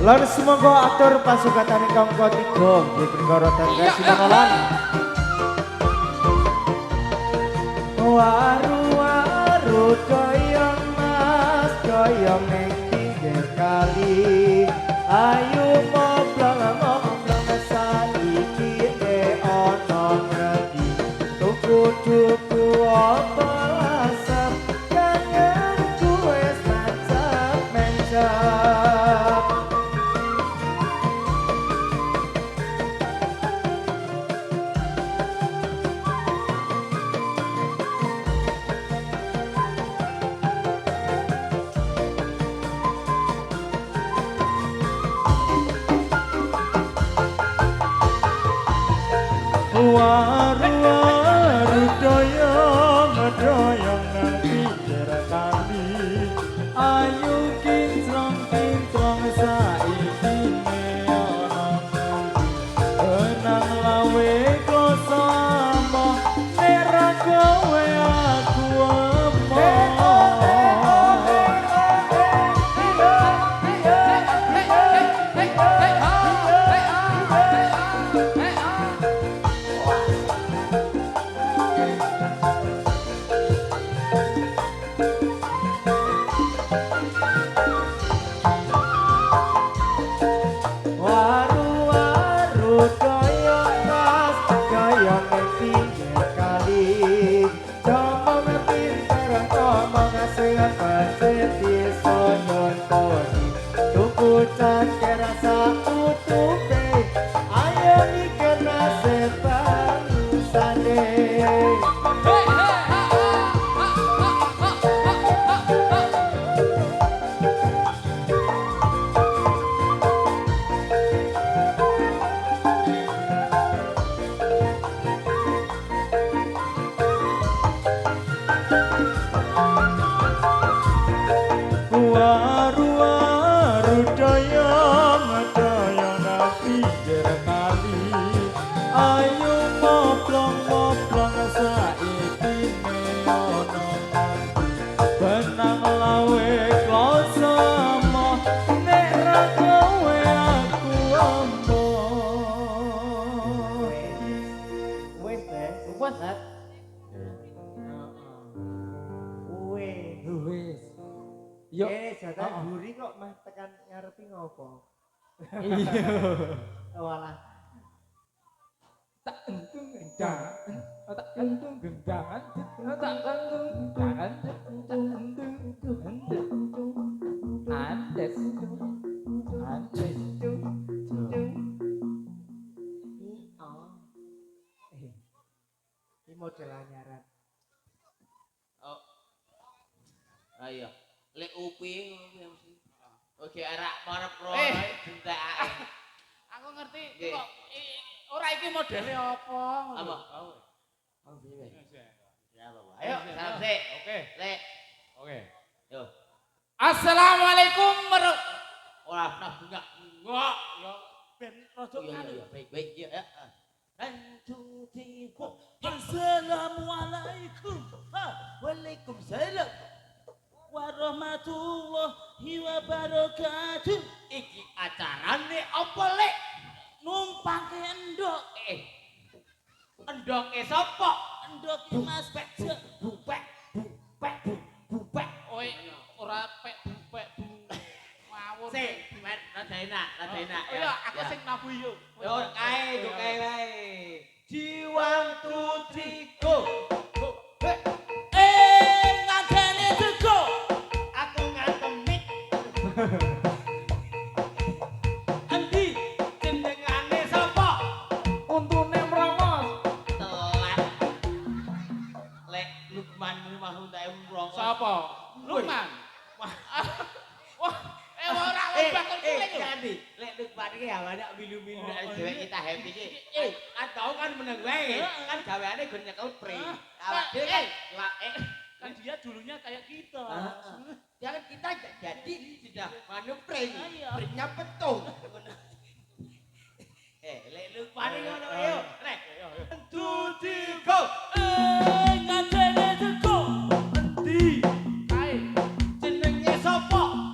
Lan semoga atur pasukatane kanggo tiga nggih perkara tangga sinonolan. Waru-waru doyong mas doyong ning pinggir kali. Ayo moblong saiki ana ngerti. Tuku-tuku apa lasem kangenku wis mancap-mancap. Waru-waru doyong nang pinggir kali. Ayu kinclong-kinclong saiki ana ngendi. Benang lawe kosamo nek ra kowe aku waru-waru doyong mas doyong ning pinggir kali. Ngomong pinter ngomong sing pancet iso nyontoni. Tuku cangkir sakutupe ayo mikir nasib bangsane. Waru-waru doyong nang pinggir kali. Ayo moblong-moblong saiki ana ngendi. Benang lawe klosamo nek ra kowe aku omong. Wis teh, wis Hat. Wis. Yo, jatah buri kok mah tekan ngarepi ngopo? Iya. Walah. Tak entung gendang. Tak entung gendangan. Tak entung gendangan. Tak entung Andes. Andes. Ini model anyaran. Oh. Ayo. Lek upi oke arak marep ro bentakake. Aku ngerti kok ora iki modele apa ngono. Apa? Oh piye? Ya Bapak. Ayo sampe. Oke. Lek. Oke. Yo. Assalamualaikum Ora nah enggak. Ya ben rada Iya iya baik ya. 1 2 3 Assalamualaikum. Waalaikumsalam. Warahmatullahi wabarakatuh. Iki acarane apa lek? Numpangke endok. Endoke sapa? Endoke Mas Bejo. Bupek. Oi ora pek bupek ngawur. Sik, men rada enak. Iya, aku sing nabu yo. Yo kae wae. Jiwang tutriku. Ngajene juga. Aku ngatemik. Endi jenengane sapa? Untune mromos. Telat. Lek Lukman mau tak umroh. Sapa? Lukman. Wah, ora bakal kuling. Jadi, lek Lukman iki awane milu-milu nek dhewek kita happy iki. Kan tau kan meneng wae. Kan gaweane gon nyekel pre. Awak dhewe kan Kan dia dulunya kayak kita. Ya kan kita jadi sudah manupre ini. Pre-nya petung. Lek Lukman iki ngono yo. Lek. 1 2 3 go. Ngajene juga. Endi? Kae. Jenenge sapa?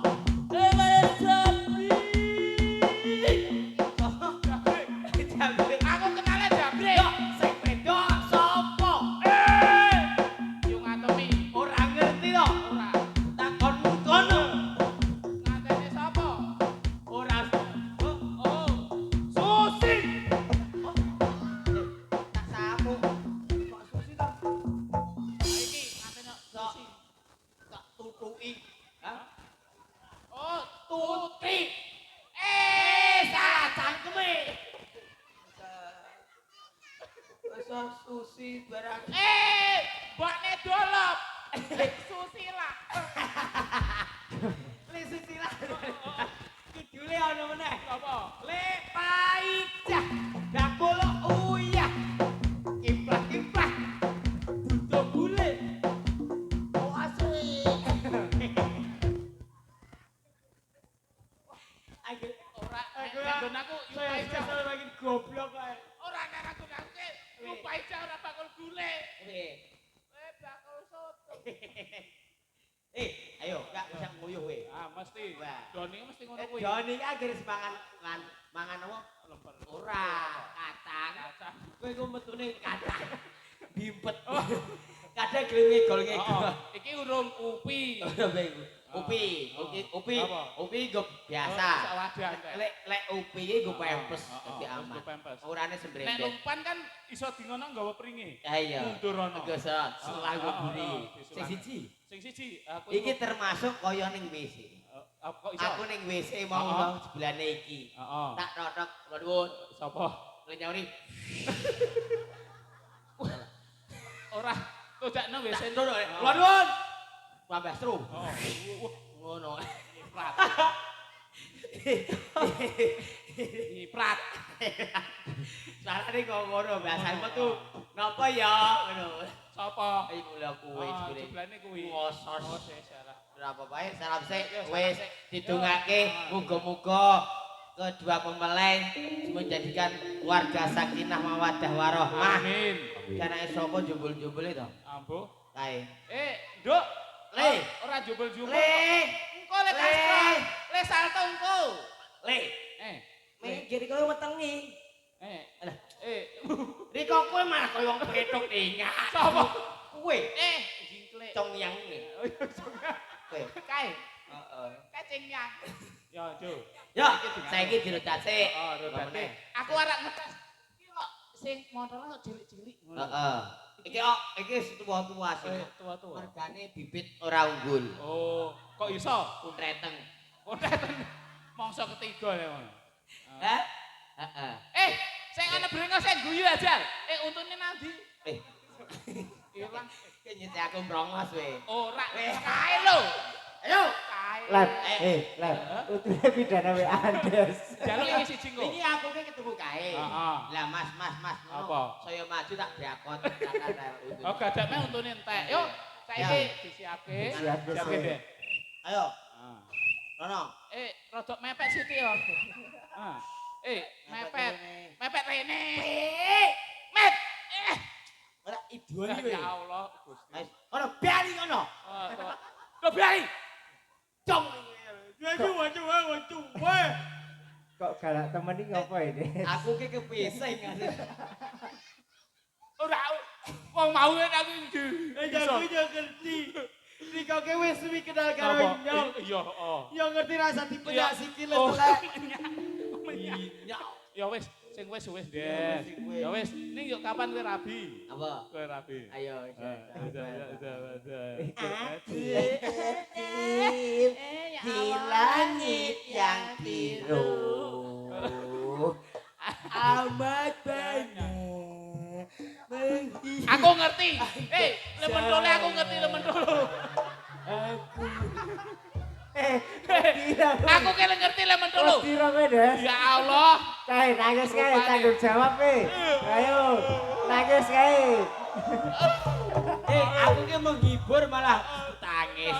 Susi barang. Mbokne dolop. Susila. Le Susila. Kidule ana meneh. Apa? Le paicah. Dakolo uyah. Kimplah-kimplah. Duduk bule. Oh asli. Ayo Ora nggon aku saya Yupaicah. salah makin goblok kae. Ora nek aku ke Yupaicah ora bakul gule. Bakul soto. Ayo, gak bisa nguyuh we. Mesti. Wah. Doni mesti ngono kuwi. Joni ki akhir mangan apa? Lemper. Ora, kacang. Kacang. Kowe ku metune kacang. Bimpet. Kadang glewe gol ngego. Iki urung upi. Upi, Apa? upi go biasa. Sawadan. Lek upi iki go pempes dadi aman. Urane Nek sembrembet. lumpan kan iso di ngono nggawa pringe. Ha iya. Mundur ono. Gesot, selaku buri. Sing siji. Sing siji aku Iki termasuk kaya ning WC. kok iso? Aku ning WC mau sebelane iki. Heeh. Tak totok, nuwun. Sapa? Lenyori. Ora kojakno wis Tak totok. Nuwun. Tambah stru. Heeh. Ngono. Iprat. Iprat. Salahne kok ngono, biasane tuh napa ya ngono. Sapa? Iku lho kuwi jebule. Seblane kuwi. Ngosos. Oh, salah. Berapa bae salam sik wis didongake muga-muga kedua pembeleng menjadikan keluarga sakinah mawaddah warahmah. Amin. Janake sapa jumbul-jumbule to? Ambo. Kae. Nduk. Le. Ora jumbul-jumbul. Le. Engko le kastro. Le salto engko. Le. Le. Jadi kowe wetengi. Alah. Riko kowe malah koyo wong petok ingat. Sapa? Kowe. Jingklek. Cong yang ne. Kowe. Kae. Heeh. Kacing yang. Ya, Jo. Ya, saiki dirodat sik. Oh, rodate. Aku arek ngetes. Iki kok sing montone kok cilik-cilik ngono. Heeh. Iki tua-tua sih. Tua-tua. Mergane bibit ora unggul. Oh, kok iso? Kuntreteng. Konten mangsa ketiga ya, Mas. Hah? Heeh. Sing ana brengos sing guyu aja. Untune nanti. Ilang. Kenyete aku mrongos we. Ora kae lho. Ayo. Kae. Lep, lep. Utune pidana we Andes. Jaluk iki siji engko. Iki aku ki ketemu kae. Heeh. Lah Mas. Apa? Saya maju tak beakon. Oh, gadakne untune entek. Yo, saiki disiapke. Disiapke, Siapke, Sik. Dek. Ayo. Ah. Rono. Rodok mepet sithik yo. Mepet. Mepet rene. Met. Ora idoni we. Ya Allah, Gusti. Wis, ono biari ngono. Kok biari? Cong. Wacu. Kok galak temen iki ngopo ini? Aku ki kepising asli. Ora wong mau aku iki. Aku yo ngerti. Riko ki wis suwi kenal karo nyong. Iya, Yo ngerti rasa dipenyak sikile Oh. telek. Nyok. Ya wis, sing wis Des. Ya wis, ning yo kapan kowe rabi? Apa? Kowe rabi. Ayo. Di langit yang biru amat banyak Aku ngerti. Lemendole aku ngerti lemendolo. Aku kele ngerti lemendolo. Pira kowe, Des? Ya Allah. Kae nangis kae tanggung jawab Ayo, nangis kae. aku ki menghibur malah tangis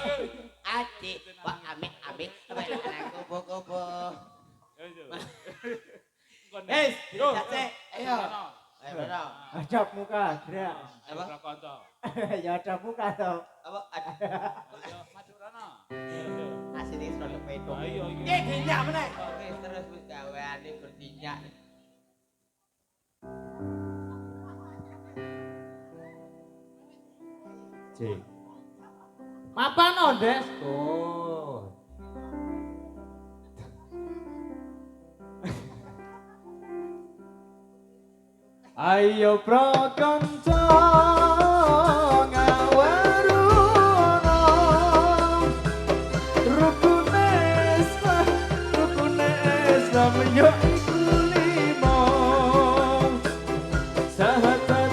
adik wah amit kubo ayo ayo Adab muka, gerak. apa Kanca. Ya adab muka to. apa Maju rono. asine solo pedo Ayo iki. dinyak meneh wis terus wis gaweane berdinyak Mapan Des? Oh. Ayo pro kanca ngawaruno rukune Islam yo iku limo sahabat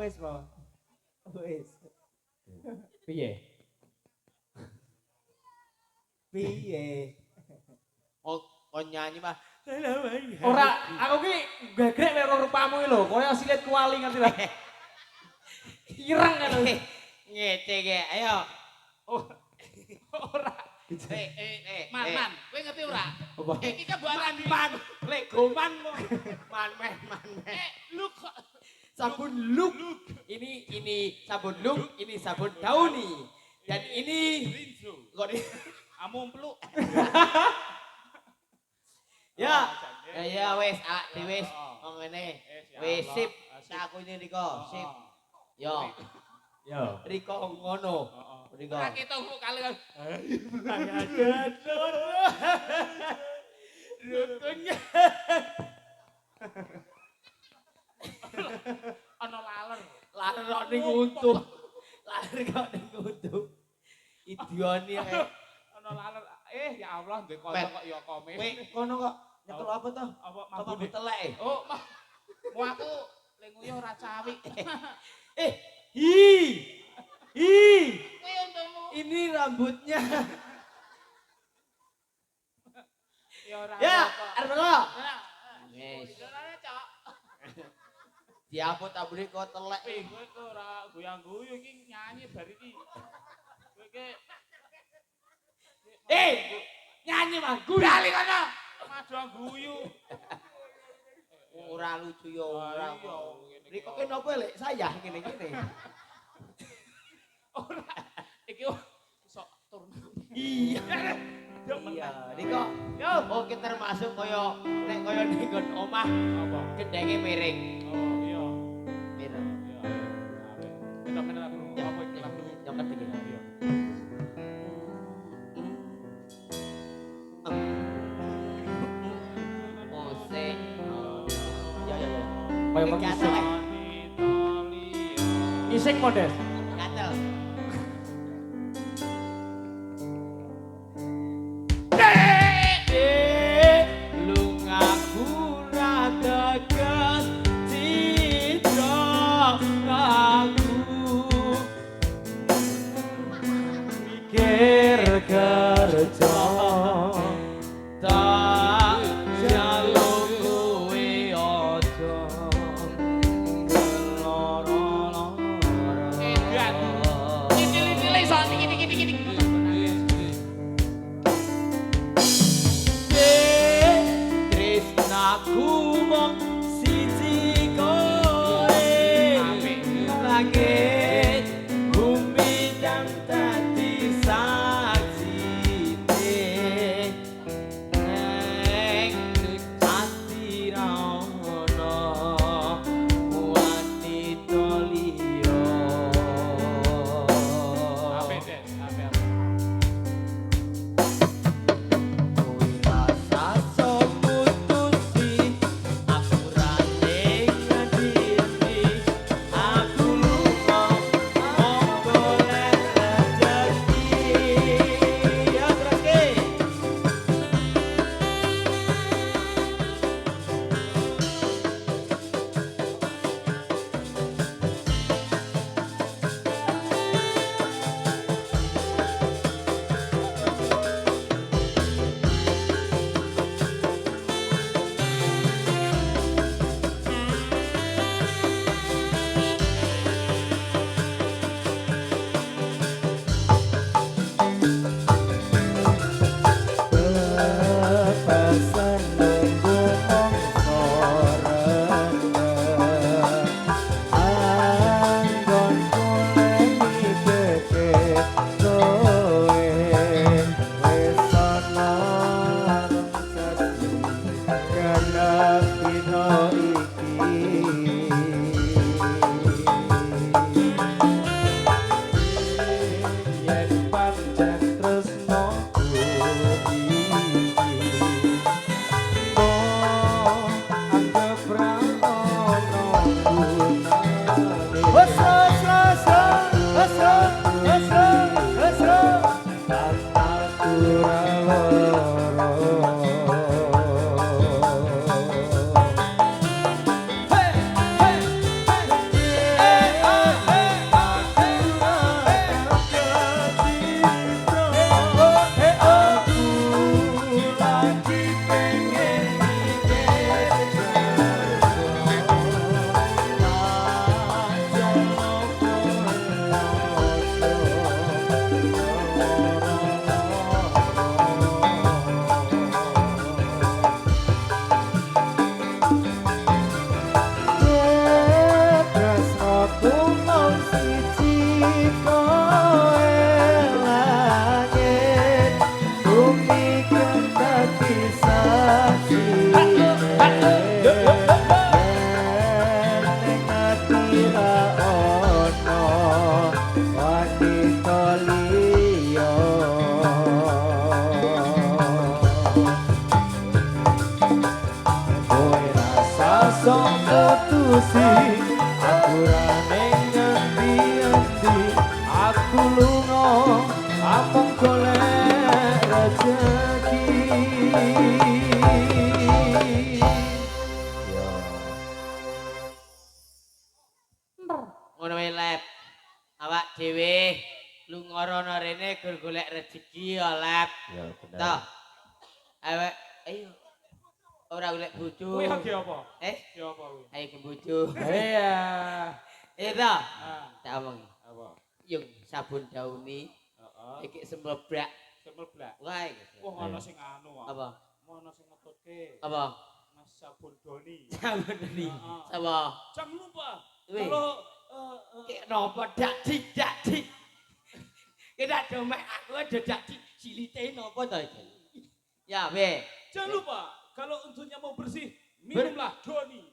Wis, Po. Wis. Piye? Piye? Oh nyanyi mah. Ora, aku ki gegrek karo rupamu iki lho, kaya silit kuali ngerti ta? Ireng kan lho. Ngece ge, ayo. Ora. Man, kowe ngerti ora? Apa? Iki kan buatan Man, lek goman kok. Man. Look kok. Sabun look. Ini sabun look, ini sabun dauni. Dan ini Rinso. kok di Amu peluk. Ya. Ya wes, wes wong ngene. Wes sip. Aku ini Riko, sip. Yo. Yo. Riko ngono. Riko. Ora ketok kali. Rukunnya. Ana laler. Laler kok ning untu. Laler kok ning untu. Idioni ae. Ana laler. Ya Allah, ndek kanca kok ya komen. Kowe kono kok nyekel apa to? Apa Apa mabune? telek? Oh, mau aku lek nguyuh ora cawi. Hi. Kowe untukmu. Ini rambutnya. Ya ora. Ya, arep lo. Wes. Cok. Diapot abri kok telek. Kowe kok ora goyang-guyu iki nyanyi bar iki. Kowe iki Nyanyi mah bali kono. Madu guyu. ora lucu ya ora. Iya, Riko ki nopo lek saya ngene-ngene. Ora. Iki sok turun. Iya. Iya, Riko. Yo, oke termasuk kaya nek kaya ning nggon omah Apa? gendenge miring. Oh, iya. Miring. Iya. Kita kena lagu apa iki lagu Yang kedenge. Iya. Musik. Ya. Kaya Iki gatel, perkusuk. Ising modest. gatel. Lungaku ra tegas citra aku Mikir kerja. tak jaluk kowe aja keloro-loro ngono wae Lep. Awak dhewe lunga rono rene gur golek rezeki ya Lep. Ya bener. Toh. Awak ayo ora golek bojo. Kuwi ge apa? Ge apa kuwi? ayo ke bojo. Iya. Toh. Ah, Tak omong. apa? Yung sabun dauni Heeh. iki semblebrak. Semblak. Wae. Wah, ana sing anu. Apa? Ana sing ngetutke. Apa? Mas Sabun Doni. Sabun dauni. Heeh. Apa? Jangan lupa Wih. kalau Kayak nopo dak dik. Kita domek aku ada dak dik cilite nopo to iki? Ya, be. jangan lupa kalau untuknya mau bersih minumlah Doni.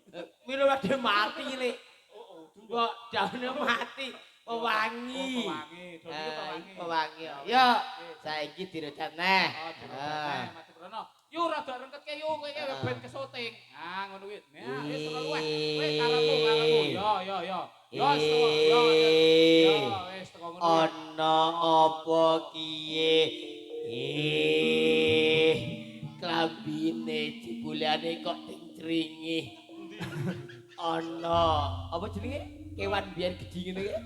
Minum ada mati le. Oh, Kok daunnya mati. Pewangi. Pewangi. Doni itu pewangi. Pewangi. Yo, saiki direcat neh. Oh, direcat mati brono. Yo rada rengket ke yo kowe ben ke syuting. Ah, ngono kuwi. Nah, wis ora luweh. Kowe karepmu. Yo. Yo, wis teko ngono. Ana apa kiye? Klambine jebulane kok tingcringi. Ana apa jenenge? Kewan biyen gedhi ngene iki.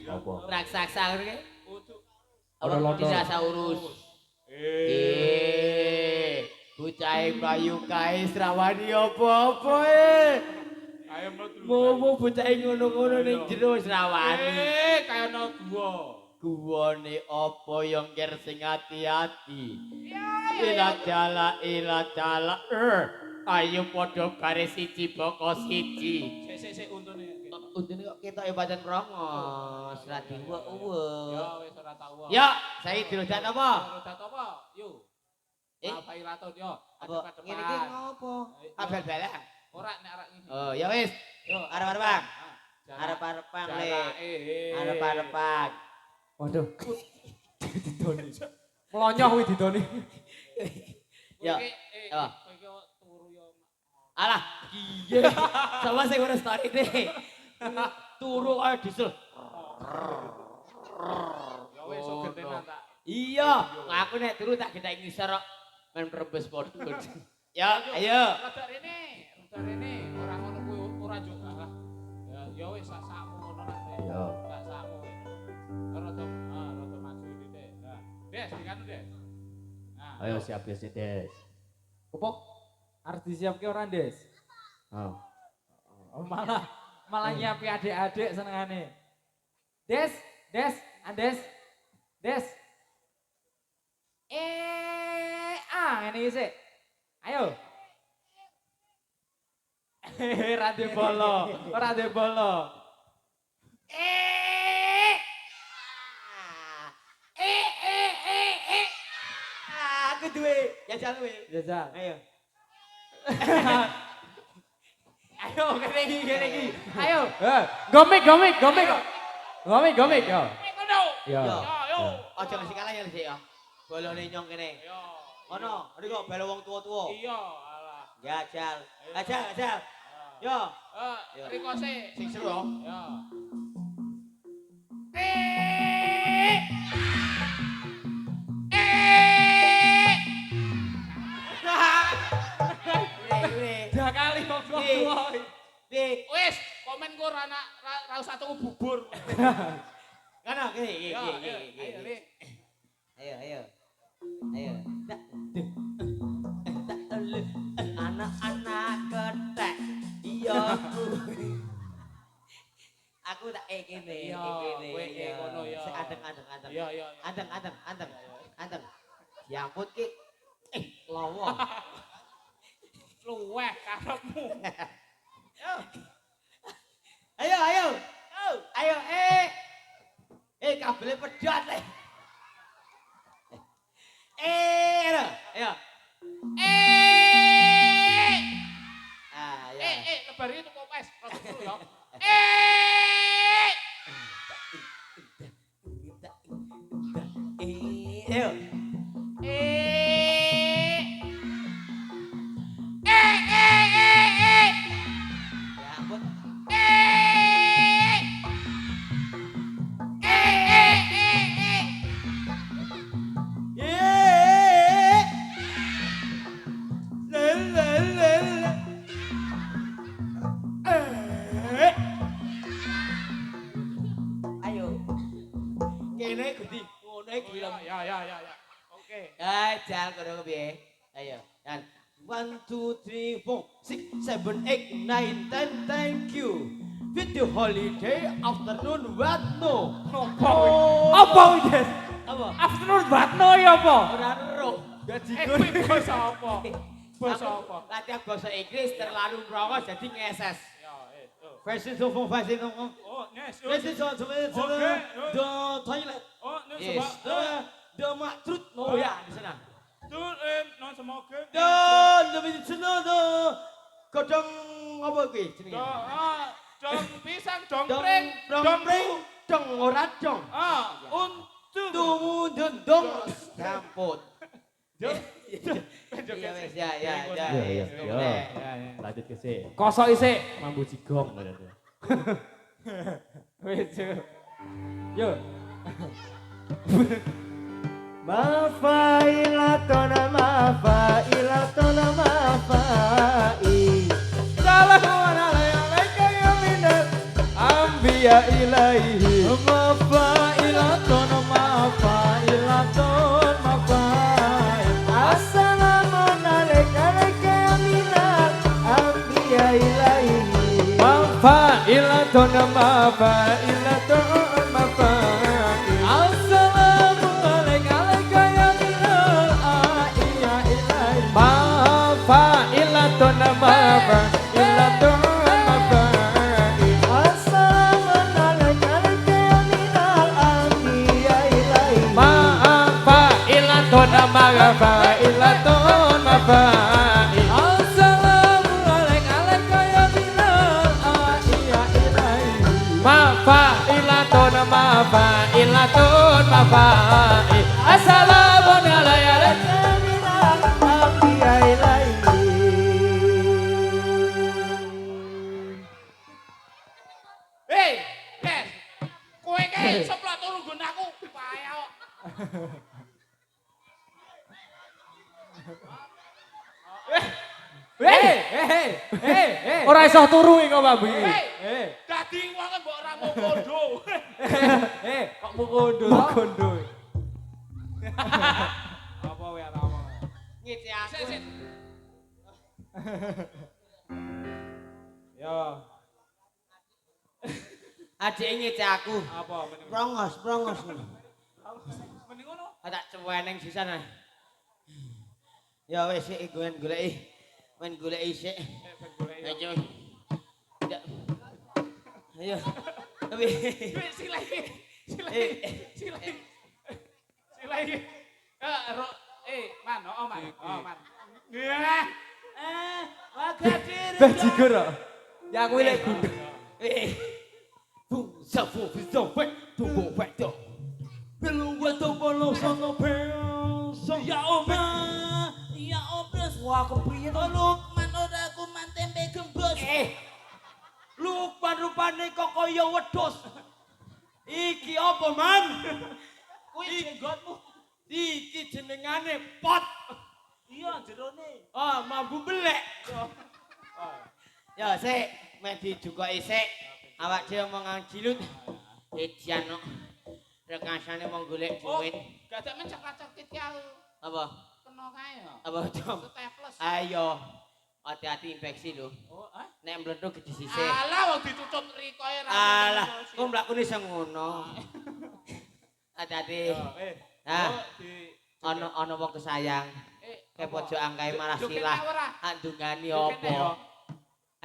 Apa? Raksasa ngene iki. Ora londo. Dinosaurus. Bocah bayu kae srawani apa-apa Ayo mlebu. Momo bocah ngono-ngono ning jero srawani. Kaya ana gua. Guwane apa yang nger sing ati-ati. Ila jala. Ayo padha kare siji boko siji. Sik untune. Untune kok ketoke pancen krongos, ra diuwek-uwek. Ya wis ora tau. Ya, saya dirodat apa? Rodat apa? Yo. Apa iraton yo? Apa ngene iki ngopo? Abal-balan. Ora nek arek ngene. Oh, ya wis. Yo, arep-arepan. Ah, Arep-arepan le. jarake. Arep-arepan. Waduh. Didoni. Melonyoh kuwi didoni. Ya. Kowe iki turu yo. Alah, piye? Sama sing ora story deh. Turu kaya diesel. Ya wis sok gentenan tak. Iya, aku nek turu tak gedhek ngisor kok men rebes podhot. Ya, ayo. Rada rene. Ora ngono kuwi ora njuk. Ya wis sakmu ngono lah. Ya. Sakmu. Rada maju titik. Nah, Des, dikanu Des. Nah, Ayo siap ya sih, Des. Opo? Harus disiapke ora, Des? Oh. Oh, malah nyiapi adik-adik senengane. Des, Andes. Des. Ngene iki sik. Ayo. Ora de bolo. Aku duwe, jajal kowe. Jajal. Ayo. Ayo kene iki. Ayo. Gomik kok. Gomik yo. ngono. Yo. Yo. Aja ngasih kalah ya sik ya. Bolone nyong kene. Yo. Ono, riko belo wong tuwa-tuwa. Iya, alah. Jajal. Ajal. Yo, Riko sik. sing seru. Yo. Jakali kok tuwa. Wis, komen ku ora usah tuku bubur. Kana kene. Yo, ayo. Ayo. Anak-anak ketek. Iya. Aku tak kene. Iya, kowe ngono ya. Adeng. Iya. Anteng. Diamput ki. Lawa. Luweh karepmu. Ayo. Kabelnya pedot. Ayo. Lebar itu kok wes, rada dulu ya. Ayo. Ya ampun. Ya. Oke. Jal kono kepiye? Ayo. Dan 1 2 3 4 6 7 8 9 10 thank you. With the holiday afternoon what no? Apa wis? Apa? Afternoon batno ya apa? Ora eruh. Gaji Kuwi basa apa? Basa Aku apa? latihan bahasa Inggris terlalu merokok jadi ngeses. Ya, Versi sofong, versi sofong. Oh, nes. Versi sofong, Oke. the toilet. Oh, nes Yes, the matrut. Oh ya, di sana. Tur non semoga. Lebih di sana, the kodong apa kuwi jenenge? Dong pisang, dong Dong pring, dong pring, dong ora dong. Untuk. Tumu dong campur. Iya, wes ya. Lanjut ke sih. Kosok isik. Mambu jigong. Wis. Yo. Mafailatona mafailatona mafai. Salamun alaika ya minal anbiya ilaihi. Mafailatona mafailatona mafai. Assalamun alaika ya minal anbiya ilaihi. Mafailatun mafailatun mafai. Assalamu alaika ya minal aiya ilaihi. Mafailatun mafailatun mafai. Assalamun alaika ya minal anbiya ilaihi. Mafailatun mafailatun mafai. Assalamu alaika ya minal aiya ilaihi. Mafailatun mafailatun mafai. Assalamun alaikum. Ya minal anbiya ilaihi. Hei, Des. Kowe kae seplak turu nggon aku. Payah kok. Ora iso turu iki kok Mbak. Hei, dadi wong mbok ora mau kondo. Kok mukondo to? Mukondo. Apa wae ora apa. Ngece aku. Sik. Yo. Adik ngece aku. Apa mending Prongos. mending ngono. Tak cuweneng sisan ae. Ya wis sik goleki. Men goleki sik. Ben golek. Ayo. Tidak. Ayo. Tapi Silai. Silai. Man, man. Iya. wagadir. Bajigur kok. Ya aku lek gundul. Tunggu wedok. Belum wedok bolo sono penso. Ya obras. Wah, kepriye to Lukman ora kuman tempe gembos. Lukman rupane kok kaya wedhus. Iki apa, Man? Kuwi jenggotmu. Iki jenengane pot. Iya, jerone. Oh, mambu belek. Ya, sik, mek dijukoki sik. Awak dhewe omong jilut. Ejan kok. Rekasane mong golek duit. Gak ada mencak-cakit ya. Apa? Kena kae ya. Apa, Dom? Staples. Ayo. Hati-hati infeksi lho. Oh, Nek mlethuk gede sisih. alah wong dicucut rikoe ra. Alah, kok mlakune iso ngono. Hati-hati. Nah, ana wong kesayang. Ke pojokan kae malah silah. Andungani apa?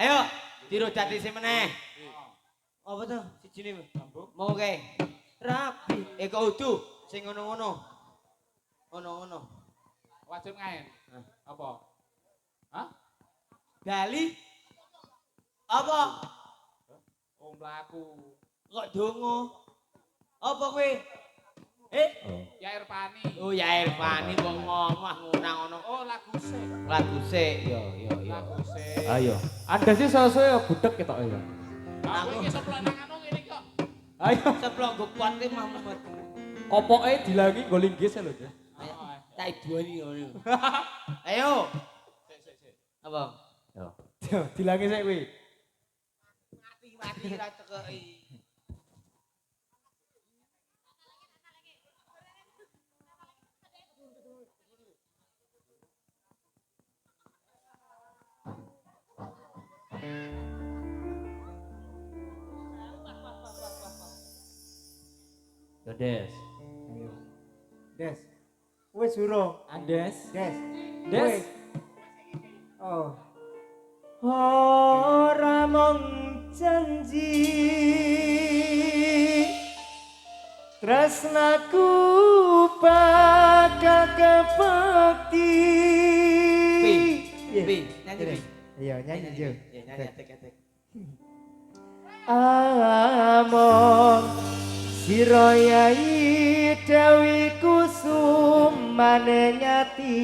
Ayo, tiru dadi sing meneh. Apa to? Sijine mau kae. Rapi. Kok udu sing ngono-ngono. Ngono-ngono. Wajib ngaen. Apa? Hah? Bali. Apa? Oh, mlaku. Kok donga? Apa kowe? Yair Pani. Oh, ya Irfani wong ngomah ngono. Oh, lagu sik. Lagu sik, yo. Lagu sik. Ayo. Anda sih sesuai budek ketok ya. Aku iki seplok nang anu ngene kok. Ayo. Seplok gopote Muhammad. Kopoke dilangi nggo linggis lho, Jas. Tak duweni ngono. Ayo. Sik. Apa? Yo. Dilangi sik kuwi. Mati ra tekeki. Yo Des. Ayo. Des. Wis urung. Andes. Des. Des. Wis. Oh. Ora mung janji tresnaku bakal kebakti. Pi, nyanyi Pi. Iya, nyanyi Jo. Iya, nyanyi atik-atik. Amon sira yai dewi kusum manengati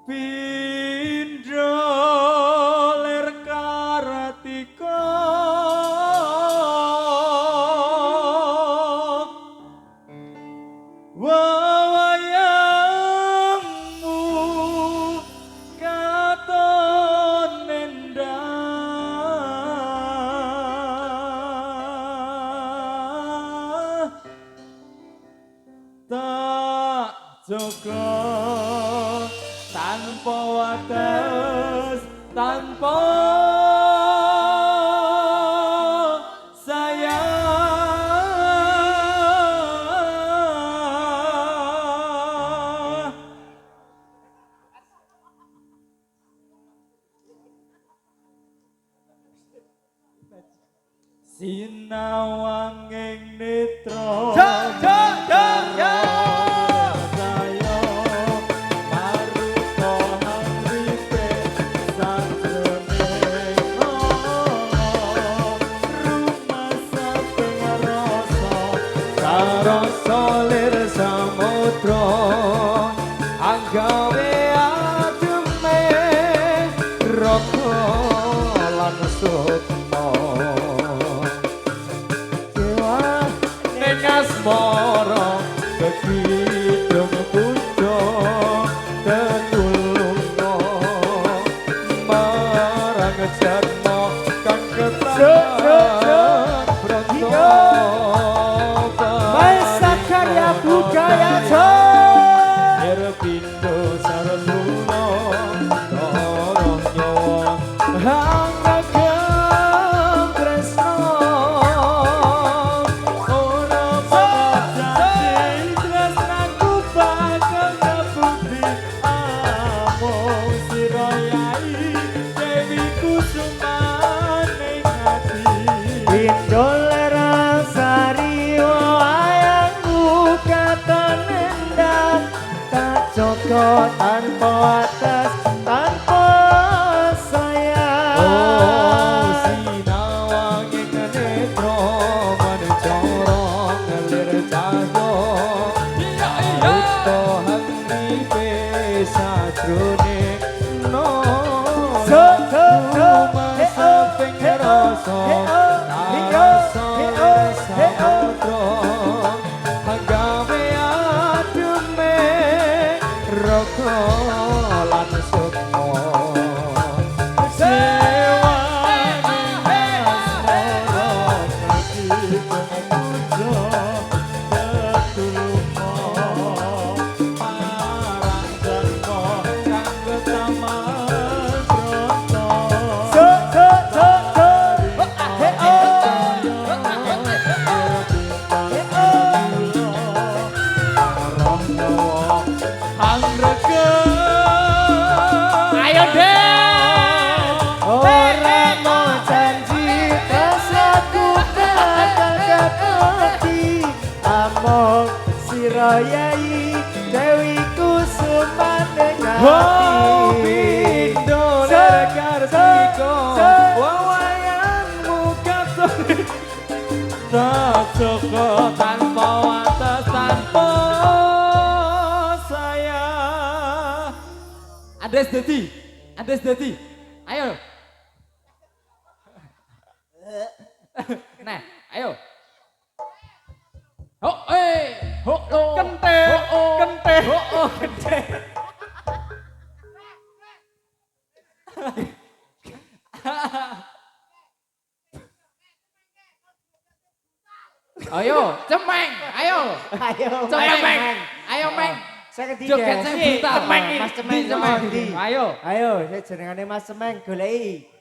Pindro ler karatika wawayangmu katon nendah tak joko tanpa wates tanpa sayang sinawanging netra Solir samudra anggawe ademe raka lan sukma dewa ning asmara kekidung puja tetulungna marang jatma kang ketraman brata Karya budaya Jo Erpindo sarluna dorong nyawa hanggam tresno ora padha tresnaku bakal kabukti amung sira yai dewi kusumane ati Indol rasari wayangmu katon endang tak joko tanpa atas tanpa sayang sinawanging netra mancara ngelir cahya utuhan ripe sajroning no masa ping rasa rasa samudra hanggawe adume raka lan sukma Ayo deh, ora mau janji rasaku bakal kebakti among sira yai dewi kusumane Pindo ler kartika wawayangmu katon tak joko tanpa wates tanpa sayang Andes dadi ayo nah ayo ho ho kente kente ho kente Ayo, cemeng, ayo. ayo Cemeng. Ayo, Meng. Saya ketiga. Joget saya brutal. Mas Cemeng, Cemeng. Ayo. Ayo, saya jenengane Mas Cemeng goleki.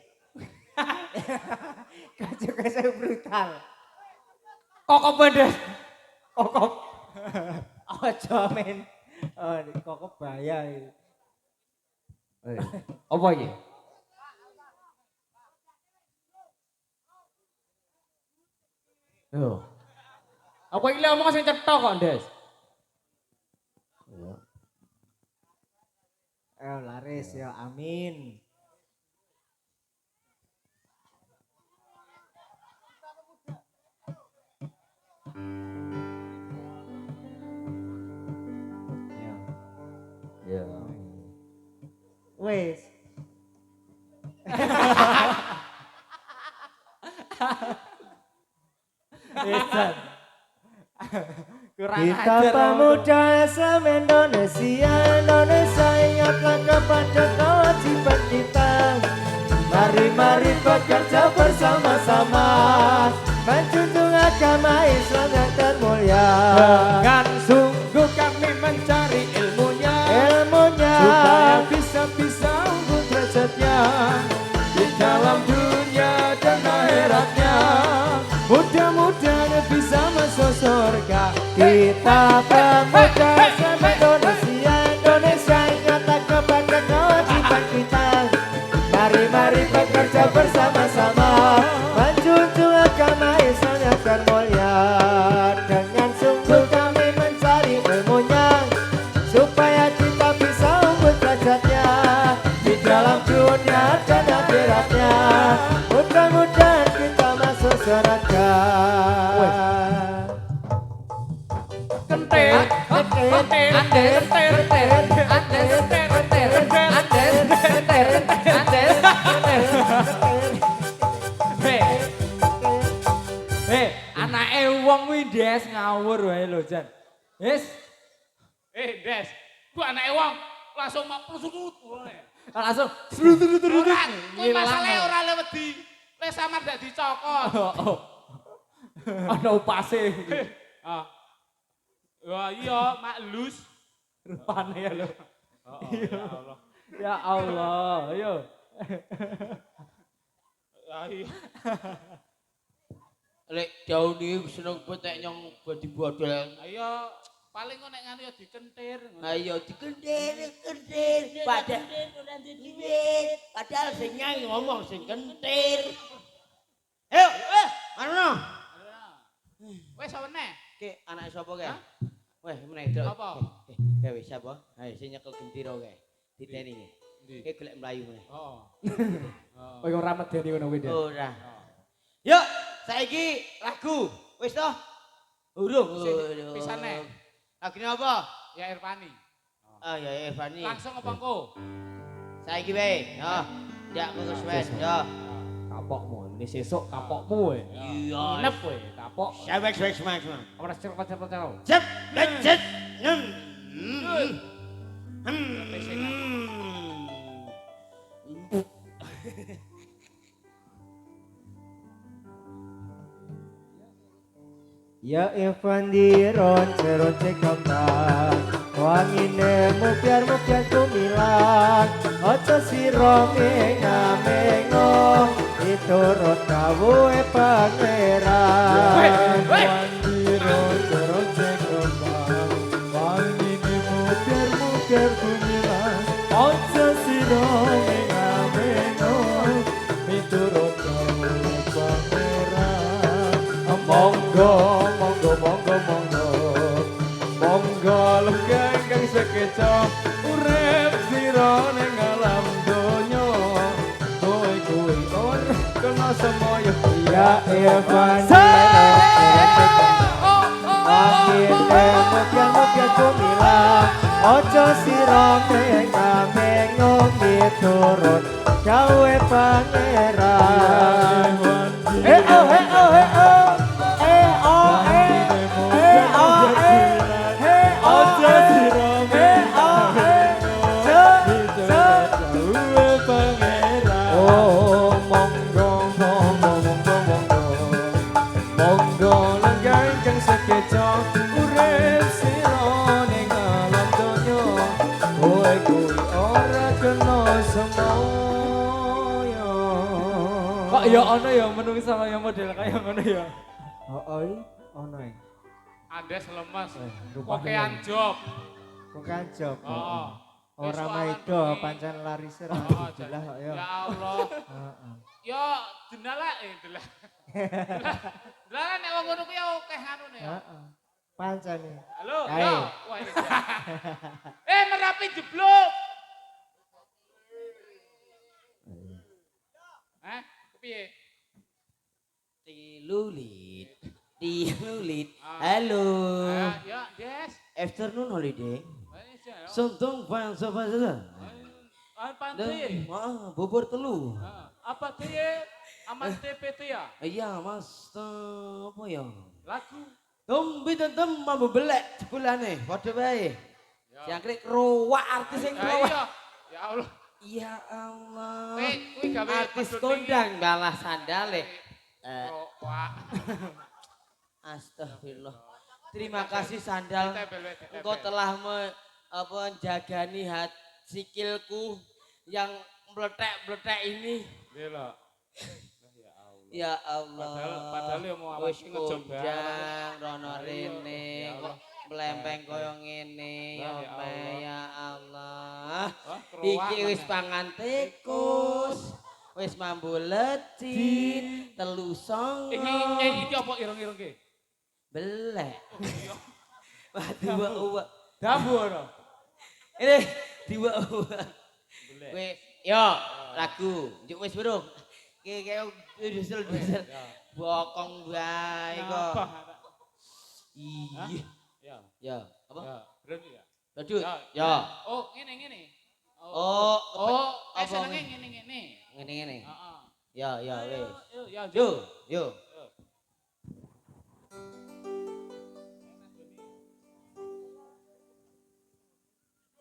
Joget saya brutal. Kokop Des. Kokop. Ojo men. Oh, kok bahaya iki. Apa iki? Yo. Apa iki ngomong sing cetha kok, Des? Laris ya, amin. Ya. Wes. Esan. Kurang Kita ajar. pemuda se-Indonesia, Indonesia ingatlah kepada kewajiban kita. Mari bekerja bersama-sama, menjunjung agama Islam yang termulia. Dengan sungguh kami mencari ilmunya, supaya bisa unggul derajatnya di dalam dunia dan akhiratnya. Mudah-mudahan bisa masuk surga. Kita pemuda se-Indonesia, Indonesia ingatlah kepada kewajiban kita. Mari bekerja bersama-sama, menjunjung agama Islam yang termulia. Dengan sungguh kami mencari ilmunya, supaya kita bisa unggul derajatnya di dalam dunia dan akhiratnya. Mudah-mudahan kita masuk surga. Kentir, anake wong kuwi Des ngawur wae lho, Jan. Wis, Des, ku anake wong langsung mak plusut. langsung Ora, kuwi masalahe ora le wedi. Wis samar dak dicokot. ana upase. Ah. Wah iya, maklus. Rupane ya lho. Ya Allah. Ya Allah, ayo. Ayo. Lek Dauni seneng petek nyong badi bodol. Ayo, paling kok nek ngene ya dikentir. Ayo dikentir. Padahal sing nyanyi ngomong sing kentir. Ayo, anu. Wes meneh. Ki anak sapa ki? Hah? Weh, meneh Dok. Apa? Wis sapa? Ayo sing nyekel gentira kae. Diteni ki. Ndi? Ki golek mlayu meneh. Oh. Kowe ora medeni ngono kuwi, Des. Ora. Yuk, saiki lagu. Wis toh? Urung. Pisane. Lagune apa? Ya Irfani. Ah ya Evani. Langsung apa engko? Saiki wae. Yo. Ndak mengko wis. Yo. Kapokmu, ini sesuk kapokmu we. Iya. Nginep we, kapok. Sawek semua. Ora cerita-cerita. Cep, lecet. Ya Evandi ronce kembang, wangine mupiar kumilang. Ojo siro mengo, diturut dawuhe pangeran. Evandi ronce kembang, wangine mupiar kumilang. Ojo siro mengo, diturut dawuhe pangeran. Monggo lenggeng kang sekeca urip sira ning alam donya. Kowe kuwi ora kena semoyo ya Evan. Akhirnya kumilang ojo sira mengo miturut gawe pangeran. ya ono ya menunggu sama yang model kayak ngono ya. Heeh, ono e. Andes lemes. rupanya. Oke anjop. Kok kanjop. Heeh. Ora Wis maido soalan pancen larise ra Oh, jelas kok ya. Ya Allah. Heeh. Ya denalah delah. Delah kan nek wong ngono ku ya akeh anune ya. Heeh. Pancen e. Halo, Kae. yo. Wah, ini. Merapi jeblok. Kepiye? Tilulit. Tilulit. Ah. Halo. Ya, Des. Afternoon holiday. Iya. Suntung bangsa bangsa. Pantai. Wah, bubur telu. Apa dia? Aman TPT ya? Iya, Mas. Apa ya? Lagu. Tumbi tentem mambu belek jebulane. Padha wae. Jangkrik roak artis sing roak. Iya. Ya Allah. Ya Allah. Kuwi gawe Artis kondang balas sandale. Wah. Astagfirullah. Terima kasih sandal. Engkau telah menjagani sikilku yang meletek-meletek ini. Lila. Ya Allah. Padahal ya mau awak Wis ngejog kondang rono rene Ya Allah. kok mlempeng koyo ngene ya Ya Allah. Ya Allah. Keruak Iki wis mana? pangan tikus. Wis mambu lecit, telu songo. Iki apa ireng-ireng ki? Belek. Wah, diwa-uwa. Dambu ono. Ini diwa-uwa. Boleh. Kowe yo lagu, njuk wis burung. Ki kaya dusel-dusel. Bokong bae kok. Apa? Iya. Ya. Ya, apa? Ya, berani ya. Lanjut. Ya. Ya. Oh, ngene. Oh, apa senenge ngene? ngene. Ngene-ngene. Heeh. Ya, ya wis. Ya, Yo, yo.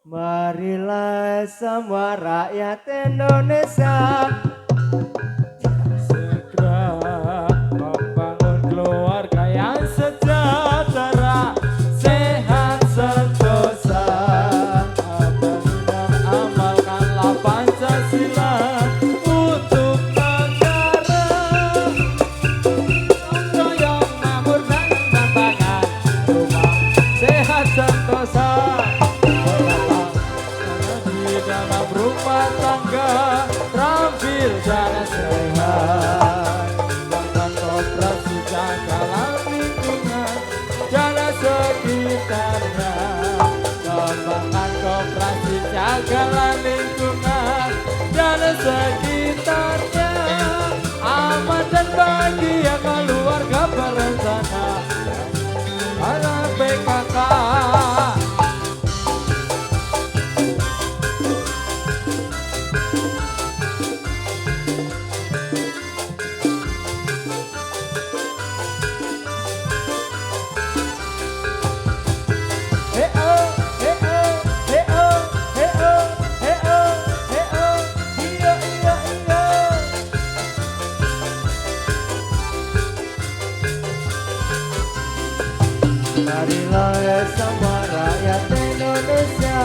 Marilah semua rakyat Indonesia segera membangun keluarga yang sejahtera, sehat sentosa, dan amalkanlah Pancasila untuk negara. Royong makmur dan pangan, rumah sehat sentosa. Di dalam rumah tangga terampil dan sehat, kembangkan koperasi jagalah lingkungan dan sekitarnya, kembangkan koperasi jagalah lingkungan dan sekitarnya, aman dan bahagia keluarga berencana ala PKK. Marilah semua rakyat Indonesia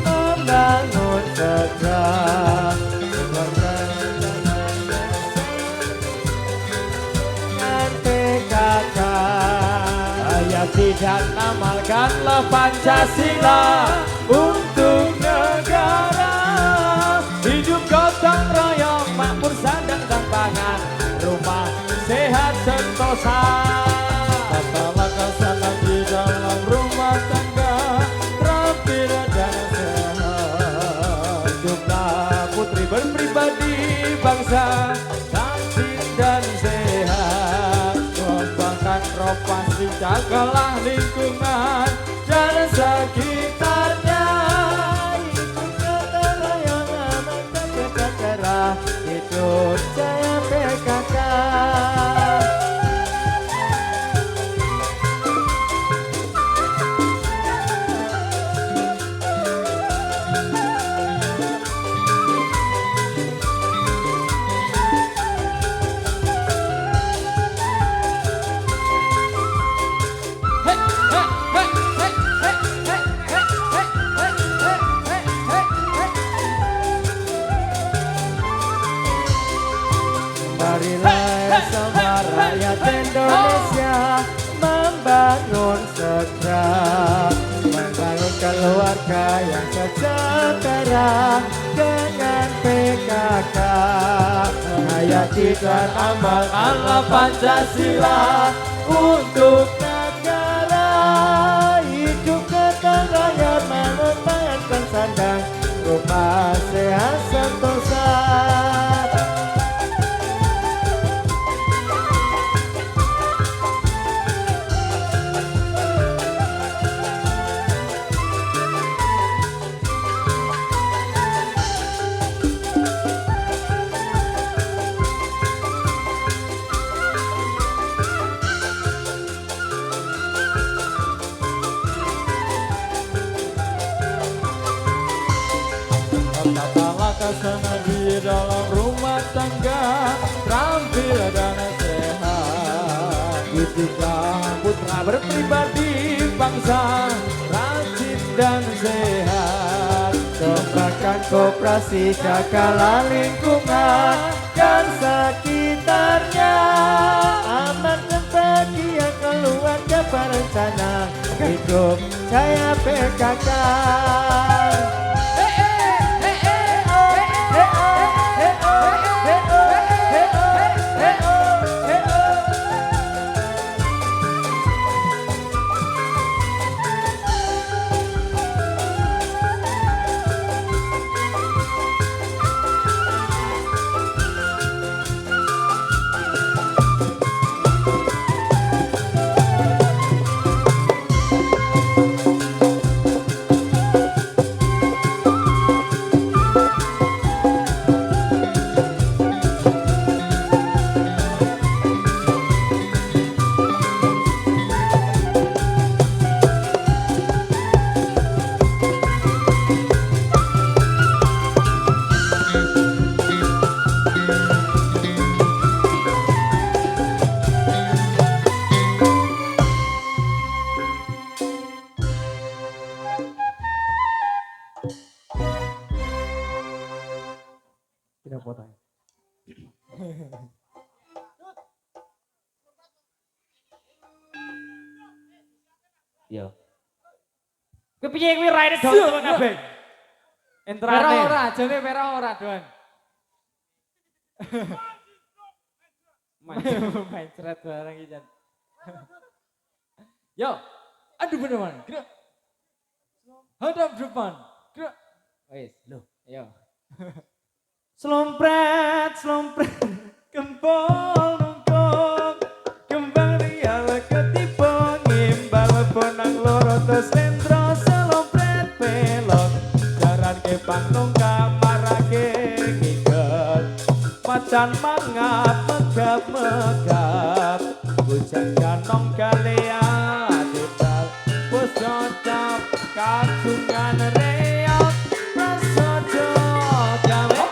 membangun segera dengan PKK. Hayati dan amalkanlah Pancasila untuk negara. Hidup gotong royong, makmur sandang dan pangan, rumah sehat sentosa. Tatalah kasana di dalam rumah tangga terampil dan sehat. Hiduplah putri berpribadi bangsa cantik dan sehat. Kembangkan propasi, jagalah lingkungan dan sekitarnya. Hidup keterayangan dan sejahtera, hidup jaya PKK. bersama rakyat Indonesia membangun segera, membangun keluarga yang sejahtera dengan PKK, menghayati dan amalkanlah Pancasila untuk negara, hidup kekal rakyat menempatkan sandang rumah sehat sentosa. Tatalah kasana di dalam rumah tangga, terampil dan sehat. Ketika putra berpribadi bangsa, rajin dan sehat. Kembangkan koperasi, jagalah lingkungan dan sekitarnya. Amankan bahagia keluarga berencana, hidup jaya PKK. Tidak potong. Yo. Kepiye kuwi raine dong kabeh. Entrane. Merah ora, jane merah ora, Don. Main ceret barang iki, Jan. Yo, aduh bener-bener. Gerak. Hadap depan. Gerak. Wis, lho, ayo. Slompret, slompret, kempol nungkong, kembang rial ketipu ngimbal bonang loro terus lendro slompret pelok, jaran ke pangtung kamarake ngigel, macan mangap megap-megap, bujang janong galea debal, bos cocok kagungan reok, prasojo gawe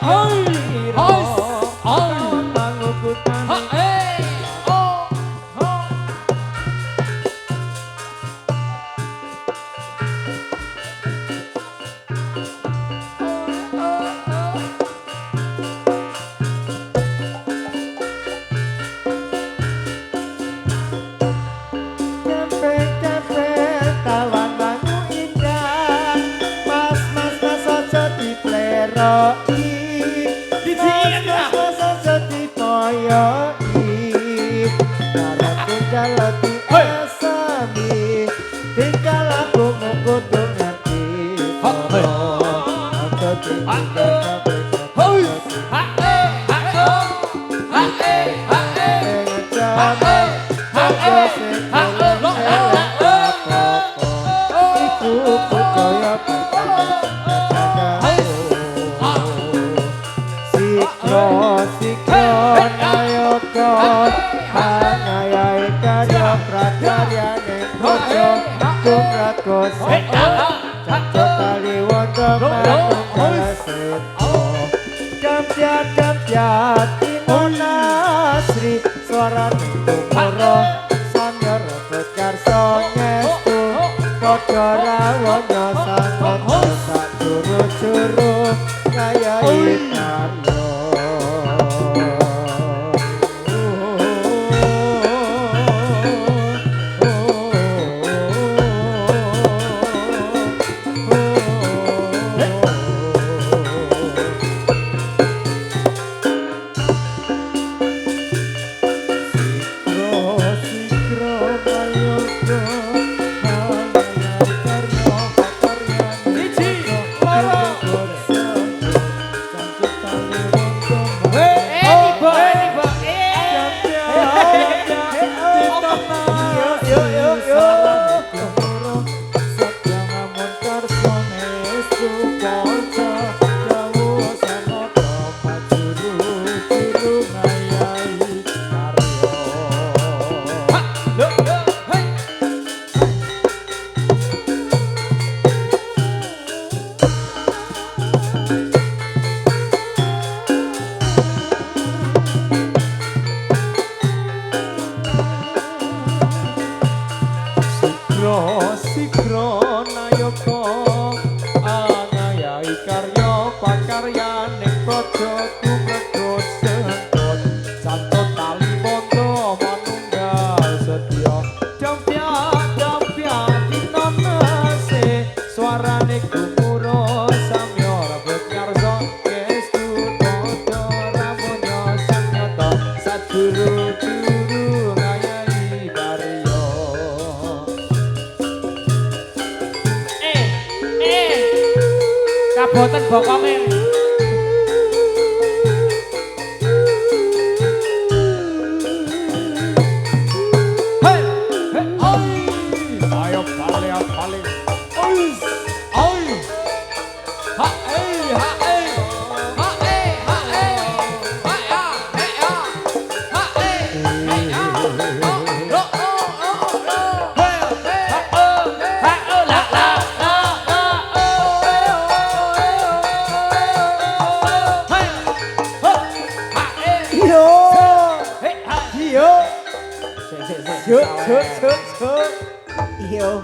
Wigrana Yoga angayai karya pakaryane praja kumrego sengkot santun tali bondo manunggal setya dampya dinonase suarane gumuro samya rabut nyarsa estu todo ramonya sanyata saduru-duru ngayai karya Kaboten bokonge. Hey, hey, ayo balik, ois, oi, ha, ha, Iyo.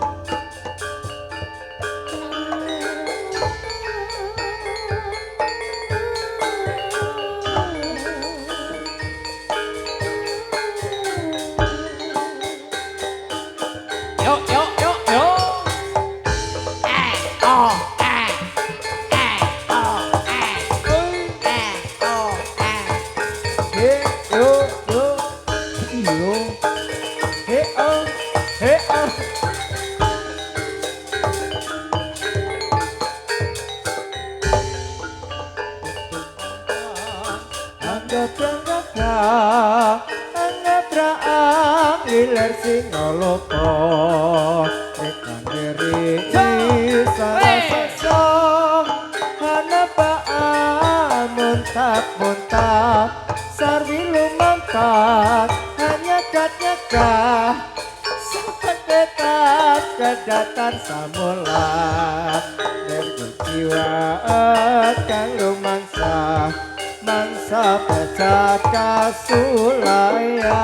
Iler singoloko Rekan diri sarasaksa Hanapaan muntap-muntap Sarwi lumangkat Hanya kat-nyakah Sampai tetap kedatan samulat Nergun jiwa kang lumangsa Mangsa baca kasulaya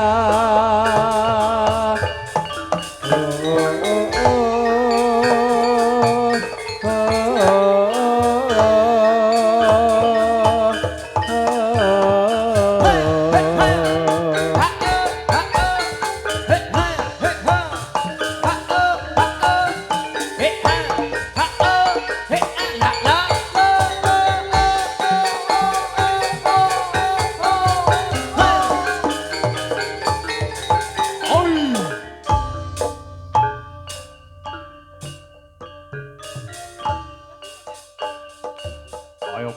Ayo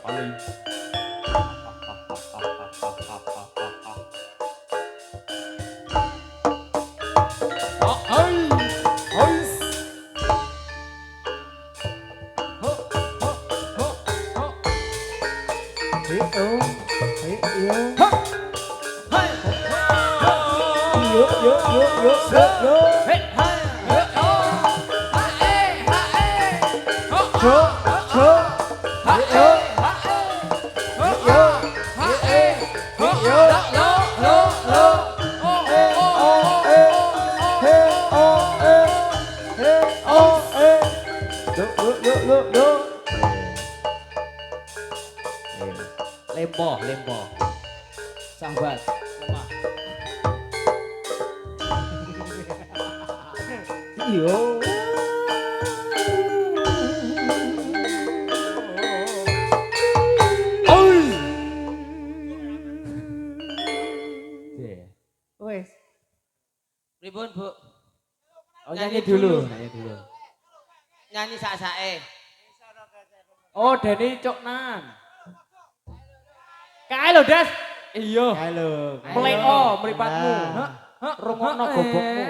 Bali. Lembo. Sahabat, lemah. Yo. Wes. Pripun, Bu? Oh, nyanyi dulu. Nyanyi sak-sake. Oh, Deni Coknan. Kae lho, Des. Iya. Halo. Play mripatmu. Rungokno gobokmu.